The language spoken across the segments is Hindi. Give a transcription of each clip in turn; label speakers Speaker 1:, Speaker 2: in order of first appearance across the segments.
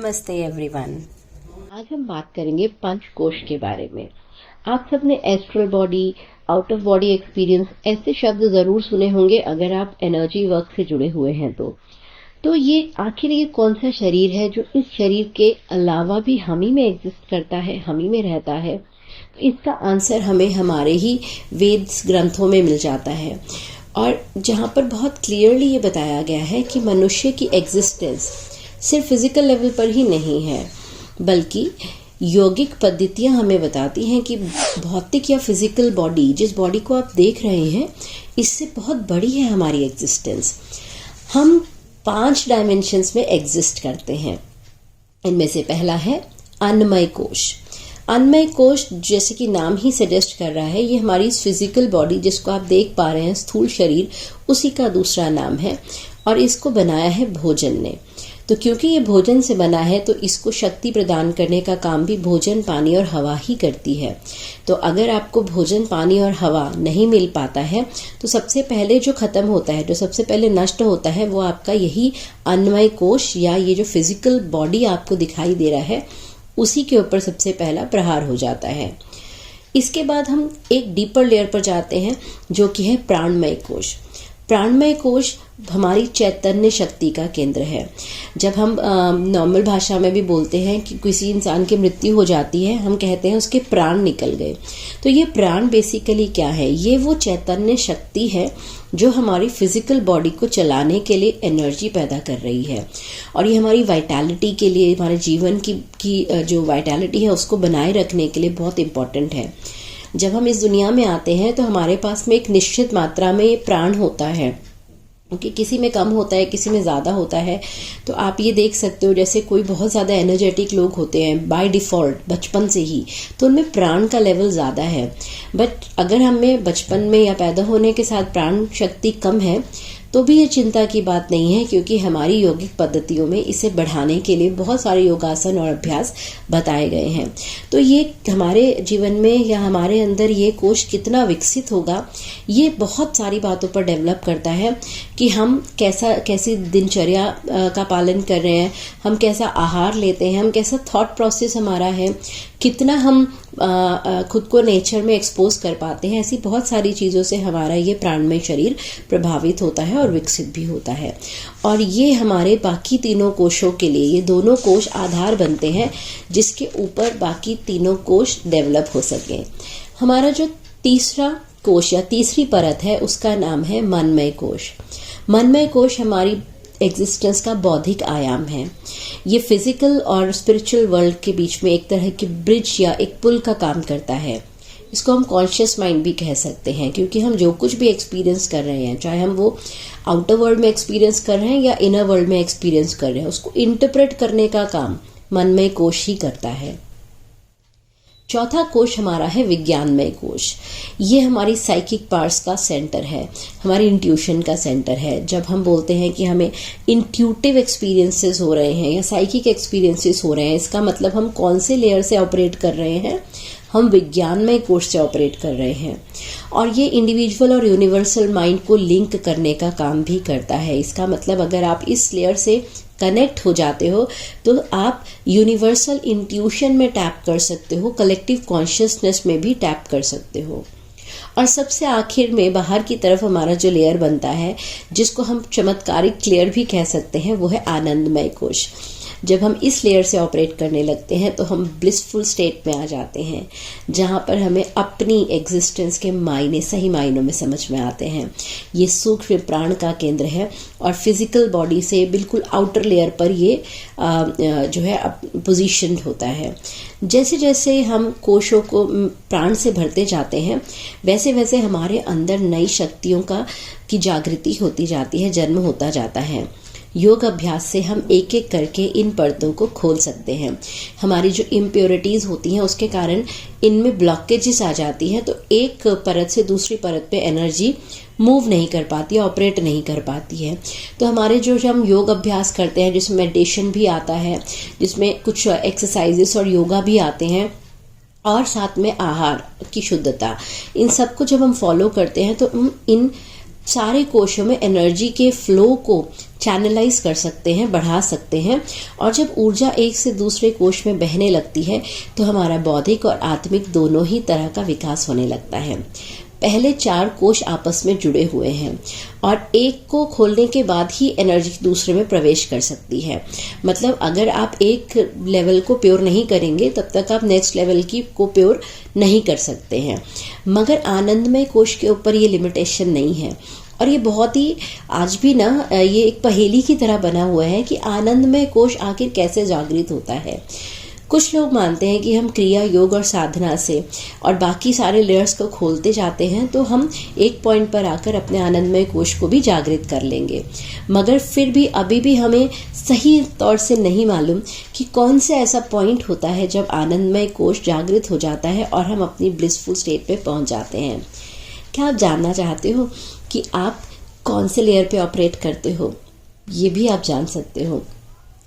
Speaker 1: नमस्ते एवरीवन।
Speaker 2: आज हम बात करेंगे पंचकोश के बारे में। आप सबने astral body, out of body experience ऐसे शब्द जरूर सुने होंगे अगर आप एनर्जी वर्क से जुड़े हुए हैं तो ये आखिर ये कौन सा शरीर है जो इस शरीर के अलावा भी हम ही में एग्जिस्ट करता है, हम ही में रहता है? तो इसका आंसर हमें हमारे ही वेद ग्रंथों में मिल जाता है, और जहाँ पर बहुत क्लियरली ये बताया गया है कि मनुष्य की एग्जिस्टेंस सिर्फ फिजिकल लेवल पर ही नहीं है, बल्कि योगिक पद्धतियां हमें बताती हैं कि भौतिक या फिजिकल बॉडी, जिस बॉडी को आप देख रहे हैं, इससे बहुत बड़ी है हमारी एग्जिस्टेंस। हम 5 डायमेंशंस में एग्जिस्ट करते हैं। इनमें से पहला है अन्नमय कोश। अन्नमय कोश, जैसे कि नाम ही सजेस्ट कर रहा है, ये हमारी फिजिकल बॉडी जिसको आप देख पा रहे हैं, स्थूल शरीर, उसी का दूसरा नाम है, और इसको बनाया है भोजन ने। तो क्योंकि ये भोजन से बना है तो इसको शक्ति प्रदान करने का काम भी भोजन, पानी और हवा ही करती है। तो अगर आपको भोजन, पानी और हवा नहीं मिल पाता है तो सबसे पहले जो खत्म होता है, जो सबसे पहले नष्ट होता है, वो आपका यही अन्नमय कोश या ये जो फिजिकल बॉडी आपको दिखाई दे रहा है, उसी के ऊपर सबसे पहला प्रहार हो जाता है। इसके बाद हम एक डीपर लेयर पर जाते हैं जो कि है प्राणमय कोश। प्राणमय कोश हमारी चैतन्य शक्ति का केंद्र है। जब हम नॉर्मल भाषा में भी बोलते हैं कि किसी इंसान की मृत्यु हो जाती है, हम कहते हैं उसके प्राण निकल गए। तो ये प्राण बेसिकली क्या है? ये वो चैतन्य शक्ति है जो हमारी फिजिकल बॉडी को चलाने के लिए एनर्जी पैदा कर रही है, और ये हमारी वाइटैलिटी के लिए, हमारे जीवन की जो वाइटैलिटी है उसको बनाए रखने के लिए बहुत इम्पोर्टेंट है। जब हम इस दुनिया में आते हैं तो हमारे पास में एक निश्चित मात्रा में प्राण होता है, क्योंकि किसी में कम होता है, किसी में ज़्यादा होता है। तो आप ये देख सकते हो, जैसे कोई बहुत ज़्यादा एनर्जेटिक लोग होते हैं बाय डिफ़ॉल्ट बचपन से ही, तो उनमें प्राण का लेवल ज़्यादा है। बट अगर हमें बचपन में या पैदा होने के साथ प्राण शक्ति कम है तो भी ये चिंता की बात नहीं है, क्योंकि हमारी योगिक पद्धतियों में इसे बढ़ाने के लिए बहुत सारे योगासन और अभ्यास बताए गए हैं। तो ये हमारे जीवन में या हमारे अंदर ये कोश कितना विकसित होगा, ये बहुत सारी बातों पर डेवलप करता है कि हम कैसी दिनचर्या का पालन कर रहे हैं, हम कैसा आहार लेते हैं, हम कैसा थॉट प्रोसेस हमारा है, कितना हम खुद को नेचर में एक्सपोज कर पाते हैं। ऐसी बहुत सारी चीज़ों से हमारा ये प्राणमय शरीर प्रभावित होता है और विकसित भी होता है। और ये हमारे बाकी तीनों कोशों के लिए, ये दोनों कोश आधार बनते हैं जिसके ऊपर बाकी तीनों कोश डेवलप हो सके। हमारा जो तीसरा कोश या तीसरी परत है उसका नाम है मनमय कोश। मनमय कोश हमारी एग्जिस्टेंस का बौद्धिक आयाम है। ये फिजिकल और स्पिरिचुअल वर्ल्ड के बीच में एक तरह की ब्रिज या एक पुल का काम करता है। इसको हम कॉन्शियस माइंड भी कह सकते हैं, क्योंकि हम जो कुछ भी एक्सपीरियंस कर रहे हैं, चाहे हम वो आउटर वर्ल्ड में एक्सपीरियंस कर रहे हैं या इनर वर्ल्ड में एक्सपीरियंस कर रहे हैं, उसको इंटरप्रेट करने का काम मनमय कोश ही करता है। चौथा कोश हमारा है विज्ञानमय कोश। ये हमारी साइकिक पार्ट्स का सेंटर है, हमारी इंट्यूशन का सेंटर है। जब हम बोलते हैं कि हमें इंट्यूटिव एक्सपीरियंसेस हो रहे हैं या साइकिक एक्सपीरियंसेस हो रहे हैं, इसका मतलब हम कौन से लेयर से ऑपरेट कर रहे हैं? हम विज्ञानमय कोश से ऑपरेट कर रहे हैं, और ये इंडिविजुअल और यूनिवर्सल माइंड को लिंक करने का काम भी करता है। इसका मतलब अगर आप इस लेयर से कनेक्ट हो जाते हो तो आप यूनिवर्सल इंट्यूशन में टैप कर सकते हो, कलेक्टिव कॉन्शियसनेस में भी टैप कर सकते हो। और सबसे आखिर में बाहर की तरफ हमारा जो लेयर बनता है, जिसको हम चमत्कारिक लेयर भी कह सकते हैं, वो है आनंदमय कोश। जब हम इस लेयर से ऑपरेट करने लगते हैं तो हम ब्लिसफुल स्टेट में आ जाते हैं, जहाँ पर हमें अपनी एग्जिस्टेंस के मायने सही मायनों में समझ में आते हैं। ये सूक्ष्म प्राण का केंद्र है, और फिजिकल बॉडी से बिल्कुल आउटर लेयर पर ये जो है पोजीशन्ड होता है। जैसे जैसे हम कोशों को प्राण से भरते जाते हैं, वैसे वैसे हमारे अंदर नई शक्तियों की जागृति होती जाती है, जन्म होता जाता है। योग अभ्यास से हम एक एक करके इन परतों को खोल सकते हैं। हमारी जो इम्प्योरिटीज होती हैं उसके कारण इनमें ब्लॉकेजेस आ जाती हैं, तो एक परत से दूसरी परत पे एनर्जी मूव नहीं कर पाती, ऑपरेट नहीं कर पाती है। तो हमारे जो हम योग अभ्यास करते हैं, जिसमें मेडिटेशन भी आता है, जिसमें कुछ एक्सरसाइजेस और योगा भी आते हैं, और साथ में आहार की शुद्धता, इन सब को जब हम फॉलो करते हैं तो इन सारे कोशों में एनर्जी के फ्लो को चैनलाइज कर सकते हैं, बढ़ा सकते हैं। और जब ऊर्जा एक से दूसरे कोश में बहने लगती है तो हमारा बौद्धिक और आत्मिक दोनों ही तरह का विकास होने लगता है। पहले 4 कोश आपस में जुड़े हुए हैं और एक को खोलने के बाद ही एनर्जी दूसरे में प्रवेश कर सकती है। मतलब अगर आप एक लेवल को प्योर नहीं करेंगे तब तक आप नेक्स्ट लेवल की को प्योर नहीं कर सकते हैं। मगर आनंदमय कोश के ऊपर ये लिमिटेशन नहीं है। और ये बहुत ही आज भी ना ये एक पहेली की तरह बना हुआ है कि आनंदमय कोश आखिर कैसे जागृत होता है। कुछ लोग मानते हैं कि हम क्रिया, योग और साधना से और बाकी सारे लेयर्स को खोलते जाते हैं तो हम एक पॉइंट पर आकर अपने आनंदमय कोश को भी जागृत कर लेंगे। मगर फिर भी अभी भी हमें सही तौर से नहीं मालूम कि कौन से ऐसा पॉइंट होता है जब आनंदमय कोश जागृत हो जाता है और हम अपनी ब्लिसफुल स्टेट पे पहुंच जाते हैं। क्या आप जानना चाहते हो कि आप कौन से लेयर पे ऑपरेट करते हो? ये भी आप जान सकते हो।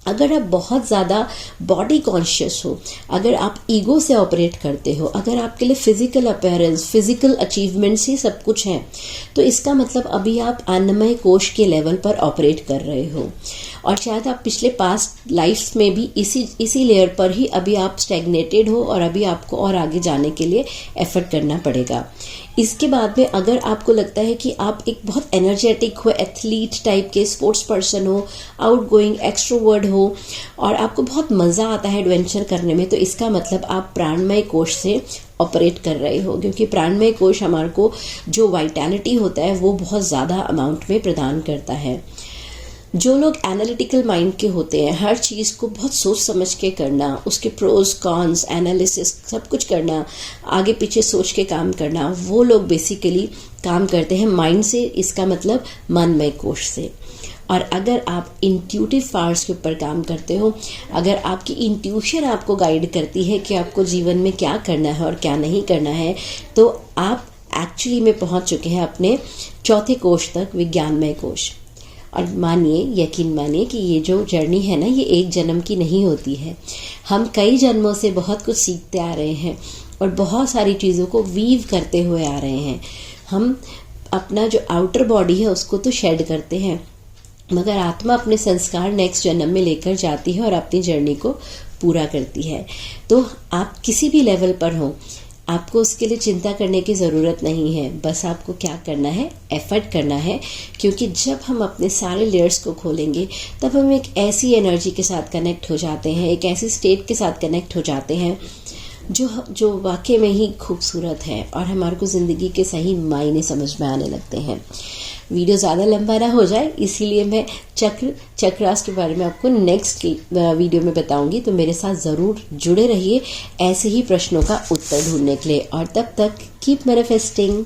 Speaker 2: अगर आप बहुत ज़्यादा बॉडी कॉन्शियस हो, अगर आप ईगो से ऑपरेट करते हो, अगर आपके लिए फिजिकल अपीयरेंस, फिजिकल अचीवमेंट्स ही सब कुछ हैं, तो इसका मतलब अभी आप आनंदमय कोश के लेवल पर ऑपरेट कर रहे हो। और शायद आप पिछले पास्ट लाइफ्स में भी इसी लेयर पर ही अभी आप स्टैग्नेटेड हो और अभी आपको और आगे जाने के लिए एफर्ट करना पड़ेगा। इसके बाद में अगर आपको लगता है कि आप एक बहुत एनर्जेटिक हो, एथलीट टाइप के स्पोर्ट्स पर्सन हो, आउटगोइंग, एक्सट्रोवर्ट हो और आपको बहुत मज़ा आता है एडवेंचर करने में, तो इसका मतलब आप प्राणमय कोश से ऑपरेट कर रहे हो। क्योंकि प्राणमय कोश हमारे को जो वाइटैलिटी होता है वो बहुत ज़्यादा अमाउंट में प्रदान करता है। जो लोग एनालिटिकल माइंड के होते हैं, हर चीज़ को बहुत सोच समझ के करना, उसके प्रोज कॉन्स एनालिसिस सब कुछ करना, आगे पीछे सोच के काम करना, वो लोग बेसिकली काम करते हैं माइंड से, इसका मतलब मनमय कोश से। और अगर आप इंट्यूटिव पावर्स के ऊपर काम करते हो, अगर आपकी इंट्यूशन आपको गाइड करती है कि आपको जीवन में क्या करना है और क्या नहीं करना है, तो आप एक्चुअली में पहुंच चुके हैं अपने चौथे कोश तक, विज्ञानमय कोश। और मानिए, यकीन मानिए कि ये जो जर्नी है ना, ये एक जन्म की नहीं होती है। हम कई जन्मों से बहुत कुछ सीखते आ रहे हैं और बहुत सारी चीज़ों को वीव करते हुए आ रहे हैं। हम अपना जो आउटर बॉडी है उसको तो शेड करते हैं, मगर आत्मा अपने संस्कार नेक्स्ट जन्म में लेकर जाती है और अपनी जर्नी को पूरा करती है। तो आप किसी भी लेवल पर हो, आपको उसके लिए चिंता करने की ज़रूरत नहीं है। बस आपको क्या करना है, एफर्ट करना है। क्योंकि जब हम अपने सारे लेयर्स को खोलेंगे तब हम एक ऐसी एनर्जी के साथ कनेक्ट हो जाते हैं, एक ऐसी स्टेट के साथ कनेक्ट हो जाते हैं जो वाकई में ही खूबसूरत है और हमारे को ज़िंदगी के सही मायने समझ में आने लगते हैं। वीडियो ज़्यादा लंबा ना हो जाए, इसीलिए मैं चक्रास के बारे में आपको नेक्स्ट वीडियो में बताऊंगी। तो मेरे साथ ज़रूर जुड़े रहिए ऐसे ही प्रश्नों का उत्तर ढूंढने के लिए। और तब तक कीप मैनिफेस्टिंग।